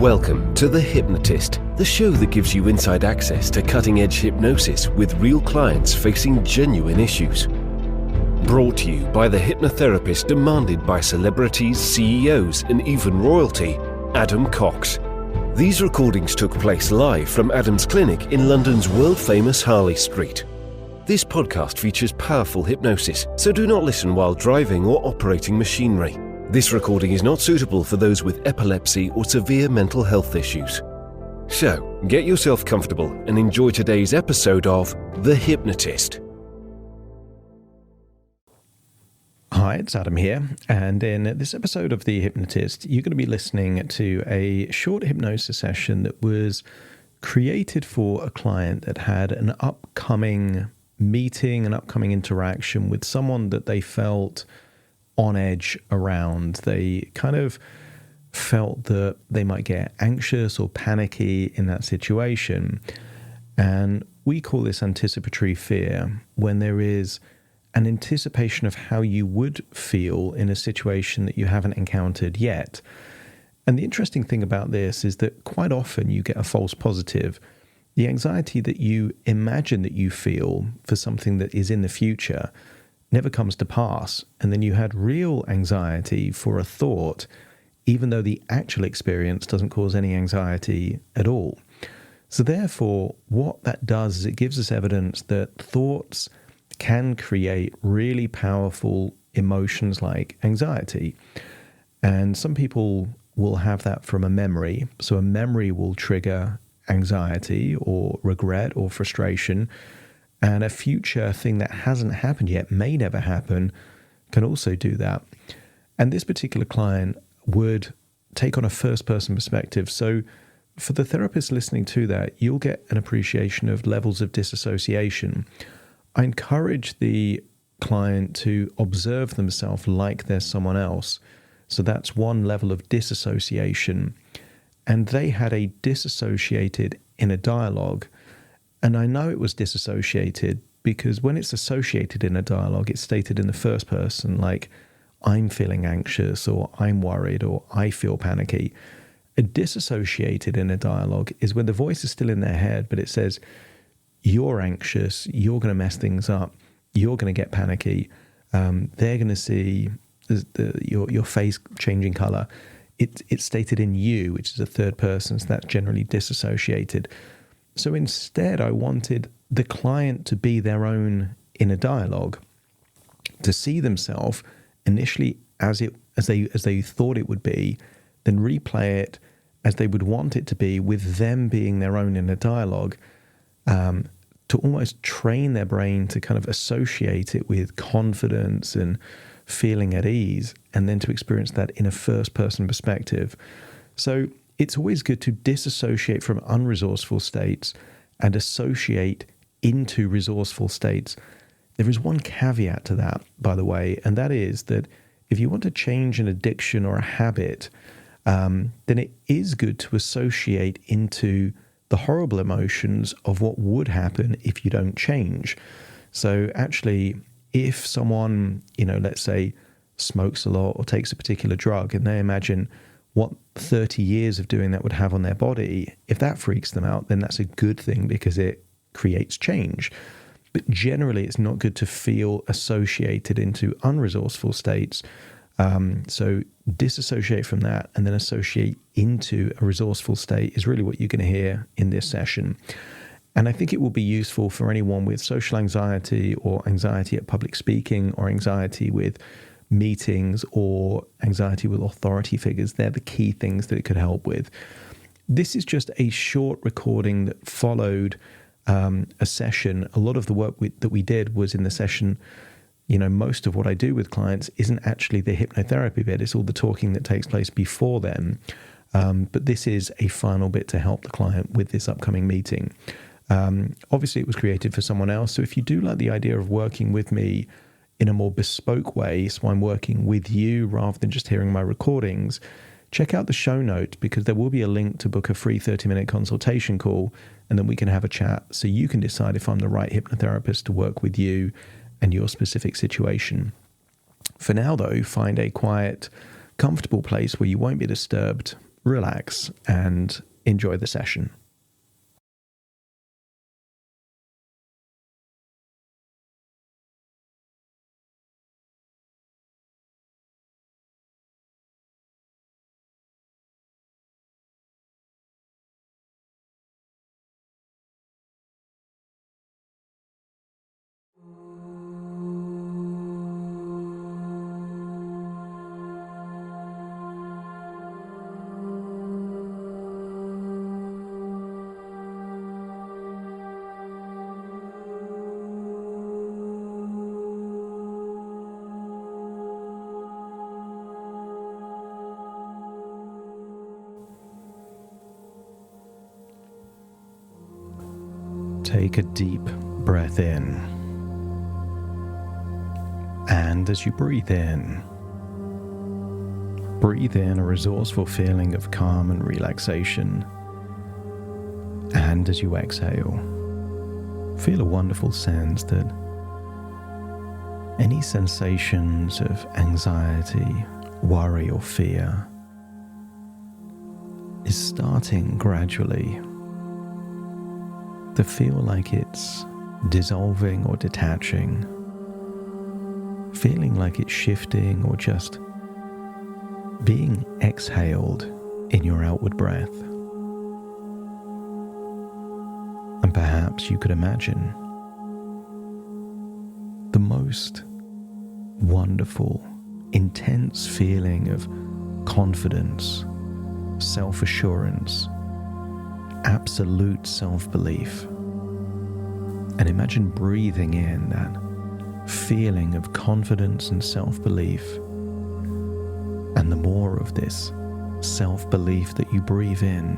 Welcome to The Hypnotist, the show that gives you inside access to cutting-edge hypnosis with real clients facing genuine issues. Brought to you by the hypnotherapist demanded by celebrities, CEOs, and even royalty, Adam Cox. These recordings took place live from Adam's clinic in London's world-famous Harley Street. This podcast features powerful hypnosis, so do not listen while driving or operating machinery. This recording is not suitable for those with epilepsy or severe mental health issues. So, get yourself comfortable and enjoy today's episode of The Hypnotist. Hi, it's Adam here, and in this episode of The Hypnotist, you're going to be listening to a short hypnosis session that was created for a client that had an upcoming meeting, an upcoming interaction with someone that they felt on edge around. They kind of felt that they might get anxious or panicky in that situation. And we call this anticipatory fear, when there is an anticipation of how you would feel in a situation that you haven't encountered yet. And the interesting thing about this is that quite often you get a false positive. The anxiety that you imagine that you feel for something that is in the future never comes to pass. And then you had real anxiety for a thought, even though the actual experience doesn't cause any anxiety at all. So therefore, what that does is it gives us evidence that thoughts can create really powerful emotions like anxiety. And some people will have that from a memory. So a memory will trigger anxiety or regret or frustration. And a future thing that hasn't happened yet, may never happen, can also do that. And this particular client would take on a first-person perspective. So for the therapist listening to that, you'll get an appreciation of levels of disassociation. I encourage the client to observe themselves like they're someone else. So that's one level of disassociation. And they had a disassociated inner dialogue. And I know it was disassociated because when it's associated in a dialogue, it's stated in the first person, like, I'm feeling anxious, or I'm worried, or I feel panicky. A disassociated inner dialogue is when the voice is still in their head, but it says, you're anxious, you're going to mess things up, you're going to get panicky, they're going to see your face changing color. It's stated in you, which is a third person, so that's generally disassociated. So instead, I wanted the client to be their own inner dialogue, to see themselves initially as they thought it would be, then replay it as they would want it to be, with them being their own inner dialogue, to almost train their brain to kind of associate it with confidence and feeling at ease, and then to experience that in a first-person perspective. So it's always good to disassociate from unresourceful states and associate into resourceful states. There is one caveat to that, by the way, and that is that if you want to change an addiction or a habit, then it is good to associate into the horrible emotions of what would happen if you don't change. So actually, if someone, let's say, smokes a lot or takes a particular drug, and they imagine what 30 years of doing that would have on their body, if that freaks them out, then that's a good thing because it creates change. But generally, it's not good to feel associated into unresourceful states. So disassociate from that and then associate into a resourceful state is really what you're going to hear in this session. And I think it will be useful for anyone with social anxiety or anxiety at public speaking or anxiety with meetings or anxiety with authority figures. They're the key things that it could help with. This is just a short recording that followed a session. A lot of the work that we did was in the session. Most of what I do with clients isn't actually the hypnotherapy bit. It's all the talking that takes place before then. But this is a final bit to help the client with this upcoming meeting. Obviously, it was created for someone else. So if you do like the idea of working with me in a more bespoke way, so I'm working with you rather than just hearing my recordings, check out the show notes, because there will be a link to book a free 30-minute consultation call, and then we can have a chat so you can decide if I'm the right hypnotherapist to work with you and your specific situation. For now, though, find a quiet, comfortable place where you won't be disturbed. relax, and enjoy the session. Take a deep breath in, and as you breathe in a resourceful feeling of calm and relaxation, and as you exhale, feel a wonderful sense that any sensations of anxiety, worry or fear is starting gradually to feel like it's dissolving or detaching, feeling like it's shifting or just being exhaled in your outward breath. And perhaps you could imagine the most wonderful, intense feeling of confidence, self-assurance, absolute self-belief. And imagine breathing in that feeling of confidence and self-belief. And the more of this self-belief that you breathe in,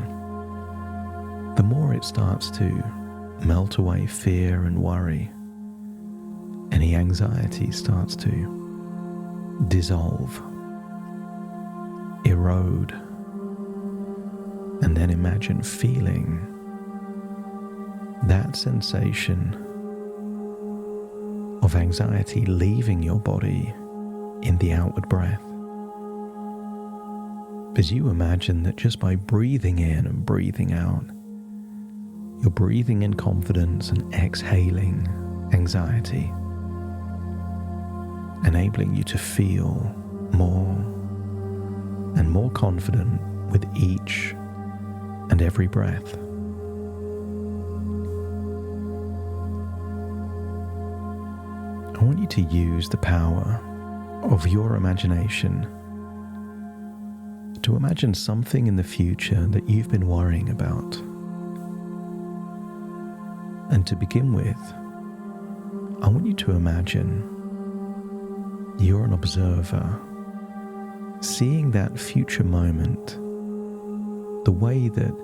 the more it starts to melt away fear and worry. Any anxiety starts to dissolve, erode. And then imagine feeling that sensation of anxiety leaving your body in the outward breath. As you imagine that just by breathing in and breathing out, you're breathing in confidence and exhaling anxiety, enabling you to feel more and more confident with each and every breath. I want you to use the power of your imagination to imagine something in the future that you've been worrying about. And to begin with, I want you to imagine you're an observer, seeing that future moment the way that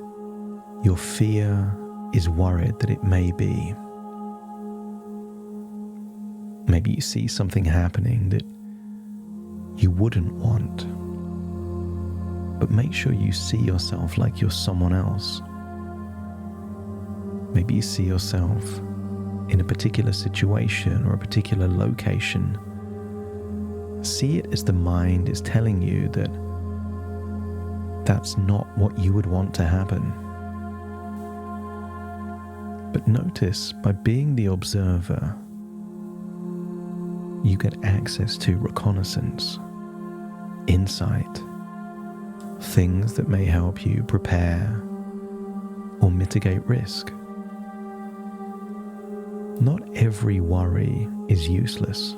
your fear is worried that it may be. Maybe you see something happening that you wouldn't want, but make sure you see yourself like you're someone else. Maybe you see yourself in a particular situation or a particular location. See it as the mind is telling you that that's not what you would want to happen. But notice, by being the observer, you get access to reconnaissance, insight, things that may help you prepare or mitigate risk. Not every worry is useless.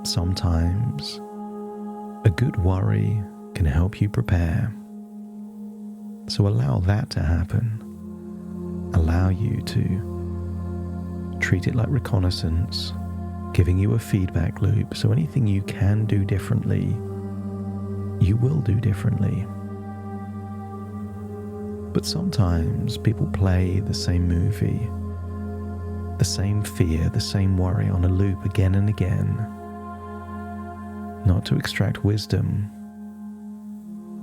Sometimes a good worry can help you prepare. So allow that to happen. Allow you to treat it like reconnaissance, giving you a feedback loop. So anything you can do differently, you will do differently. But sometimes people play the same movie, the same fear, the same worry on a loop again and again, not to extract wisdom,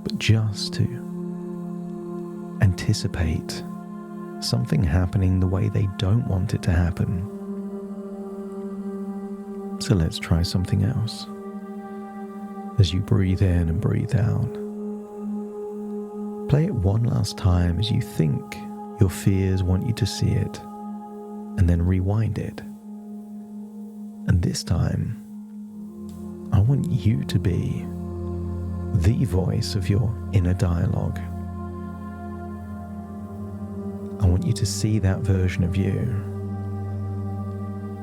but just to anticipate something happening the way they don't want it to happen. So let's try something else. As you breathe in and breathe out, Play it one last time as you think your fears want you to see it, and then rewind it. And this time, I want you to be the voice of your inner dialogue. I want you to see that version of you,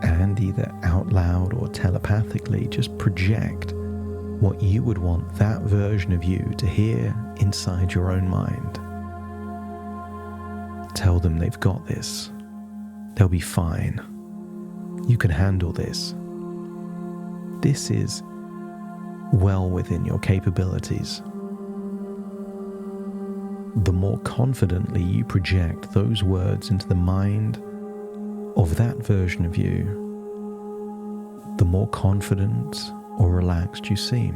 and either out loud or telepathically just project what you would want that version of you to hear inside your own mind. Tell them they've got this. They'll be fine. You can handle this. This is well within your capabilities. The more confidently you project those words into the mind of that version of you, the more confident or relaxed you seem.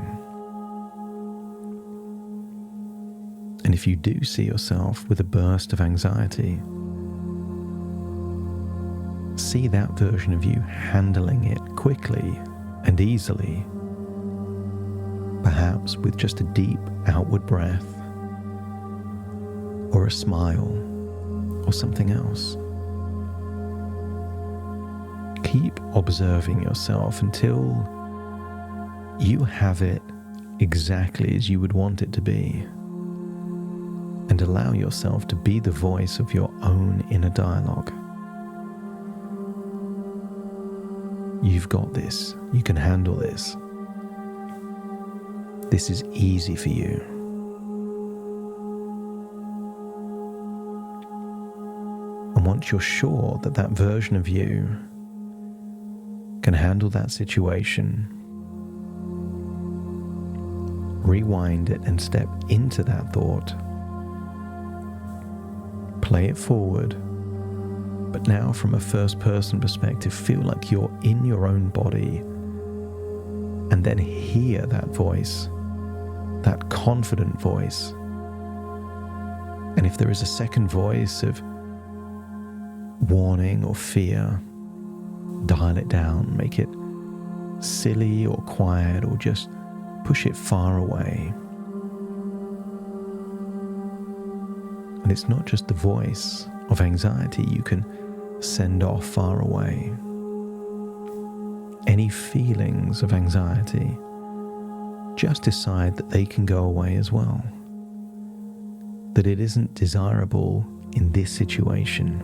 And if you do see yourself with a burst of anxiety, see that version of you handling it quickly and easily, perhaps with just a deep outward breath, or a smile, or something else. Keep observing yourself until you have it exactly as you would want it to be, and allow yourself to be the voice of your own inner dialogue. You've got this. You can handle this. This is easy for you. And once you're sure that that version of you can handle that situation, rewind it and step into that thought. Play it forward, but now from a first-person perspective, feel like you're in your own body, and then hear that voice, that confident voice. And if there is a second voice of warning or fear, dial it down, make it silly or quiet, or just push it far away. And it's not just the voice of anxiety you can send off far away. Any feelings of anxiety, just decide that they can go away as well. That it isn't desirable in this situation.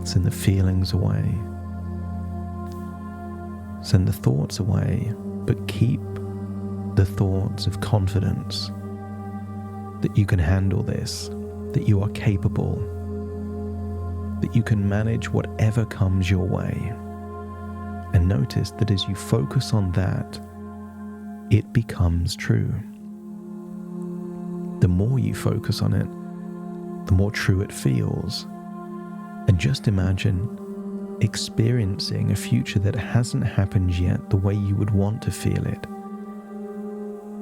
Send the feelings away. Send the thoughts away, but keep the thoughts of confidence that you can handle this, that you are capable, that you can manage whatever comes your way. And notice that as you focus on that, it becomes true. The more you focus on it, the more true it feels. And just imagine experiencing a future that hasn't happened yet the way you would want to feel it.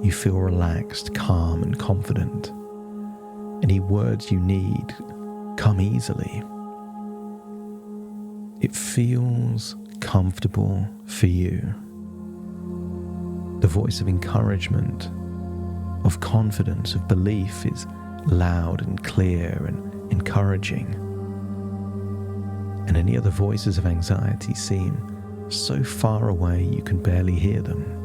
You feel relaxed, calm, and confident. Any words you need come easily. It feels comfortable for you. The voice of encouragement, of confidence, of belief is loud and clear and encouraging. And any other voices of anxiety seem so far away you can barely hear them.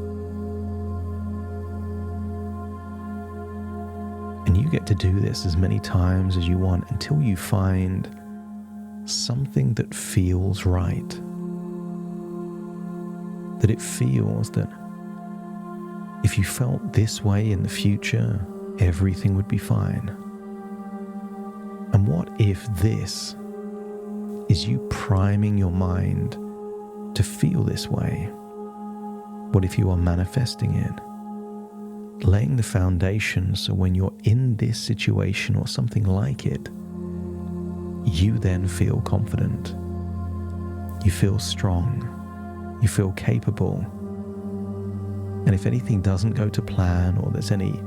And you get to do this as many times as you want until you find something that feels right. That it feels that if you felt this way in the future, everything would be fine. And what if this is you priming your mind to feel this way? What if you are manifesting it? Laying the foundation so when you're in this situation or something like it, you then feel confident. You feel strong. You feel capable. And if anything doesn't go to plan or there's any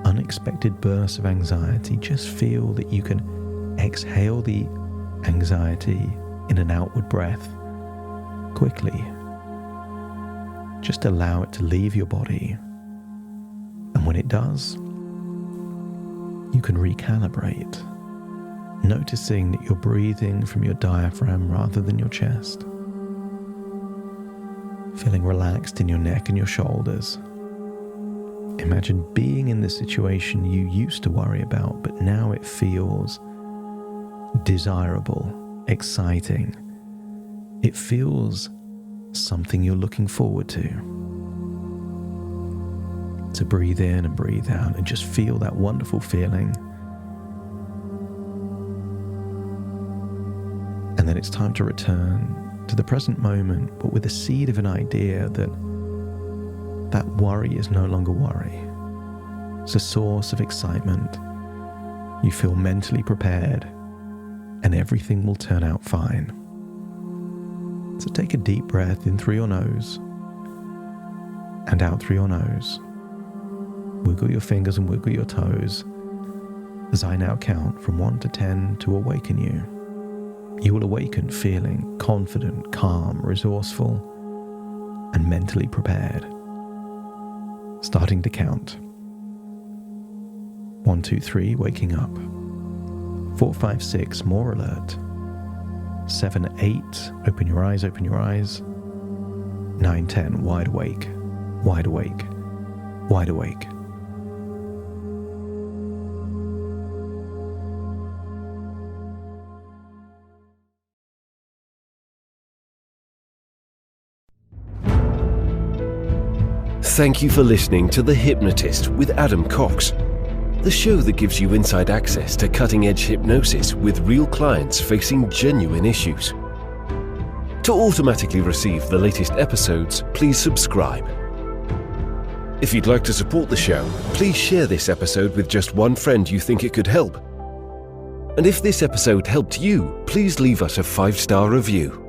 unexpected bursts of anxiety, just feel that you can exhale the anxiety in an outward breath quickly. Just allow it to leave your body. And when it does, can recalibrate, noticing that you're breathing from your diaphragm rather than your chest. Feeling relaxed in your neck and your shoulders. Imagine being in the situation you used to worry about, but now it feels desirable, exciting. It feels something you're looking forward to. So breathe in and breathe out and just feel that wonderful feeling. And then it's time to return to the present moment, but with a seed of an idea that worry is no longer worry. It's a source of excitement. You feel mentally prepared, and everything will turn out fine. So take a deep breath in through your nose and out through your nose. Wiggle your fingers and wiggle your toes as I now count from 1 to 10 to awaken you. You will awaken feeling confident, calm, resourceful, and mentally prepared. Starting to count. 1, 2, 3, waking up. 4, 5, 6, more alert. 7, 8, open your eyes, open your eyes. 9, 10, wide awake, wide awake, wide awake. Thank you for listening to The Hypnotist with Adam Cox, the show that gives you inside access to cutting-edge hypnosis with real clients facing genuine issues. To automatically receive the latest episodes, please subscribe. If you'd like to support the show, please share this episode with just one friend you think it could help. And if this episode helped you, please leave us a 5-star review.